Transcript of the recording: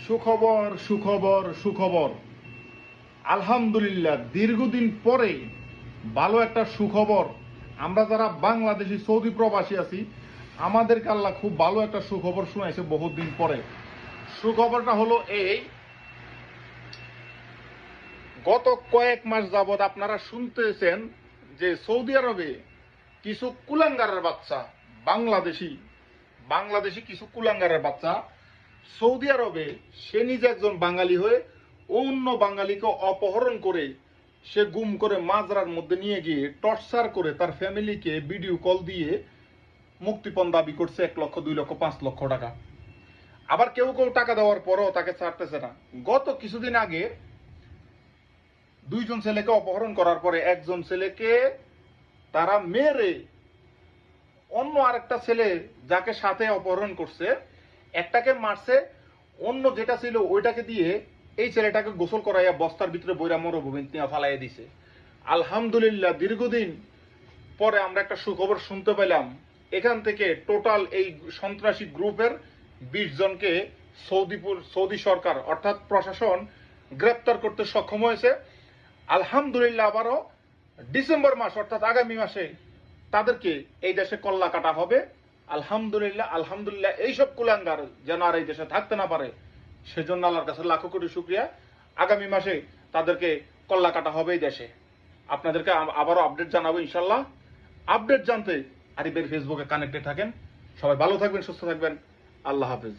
সুখবর সুখবর সুখবর। আলহামদুলিল্লাহ, দীর্ঘদিন পরে ভালো একটা সুখবর। আমরা যারা বাংলাদেশি সৌদি প্রবাসী আছি, আমাদেরকে আল্লাহ খুব ভালো একটা সুখবর শোনাইছে বহুদিন পরে। সুখবরটা হলো এই, গত কয়েক মাস যাবৎ আপনারা শুনতেছেন যে সৌদি আরবে কিছু কুলাঙ্গারের বাচ্চা, বাংলাদেশি কিছু কুলাঙ্গারের বাচ্চা সৌদি আরবে, সে নিজে একজন বাঙালি হয়ে অন্য বাঙালিকে অপহরণ করে সে গুম করে মাজরার মধ্যে নিয়ে গিয়ে টর্চার করে তার ফ্যামিলিকে ভিডিও কল দিয়ে মুক্তিপণ দাবি করছে 1 লক্ষ 2 লক্ষ 5 লক্ষ টাকা। আবার কেউ কেউ টাকা দেওয়ার পরও তাকে ছাড়তেছে না। গত কিছুদিন আগে 2 জন ছেলেকে অপহরণ করার পরে একজন ছেলেকে তারা মেরে অন্য আরেকটা ছেলে যাকে সাথে অপহরণ করছে একটাকে মারছে, অন্য যেটা ছিল ওইটাকে দিয়ে এই ছেলেটাকে গোসল করাইয়া বস্তার ভিতরে বইরা মরুভূমিতে নিয়ে ফালাইয়া দিছে। আলহামদুলিল্লাহ, দীর্ঘদিন পরে আমরা একটা সুখবর শুনতে পেলাম। এখান থেকে টোটাল এই সন্ত্রাসী গ্রুপের 20 জনকে সৌদি সরকার অর্থাৎ প্রশাসন গ্রেপ্তার করতে সক্ষম হয়েছে। আলহামদুলিল্লাহ, আবারও ডিসেম্বর মাস অর্থাৎ আগামী মাসে তাদেরকে এই দেশে কল্লা কাটা হবে। আলহামদুলিল্লাহ আলহামদুলিল্লাহ, এইসব কুলাঙ্গার যেন আর এই দেশে থাকতে না পারে, সেজন্য আল্লাহর কাছে লাখো কোটি শুকরিয়া। আগামী মাসে তাদেরকে কল্লা কাটা হবে এই দেশে। আপনাদেরকে আবারও আপডেট জানাবো ইনশাল্লাহ। আপডেট জানতে আরিফের ফেসবুকে কানেক্টেড থাকেন। সবাই ভালো থাকবেন, সুস্থ থাকবেন। আল্লাহ হাফেজ।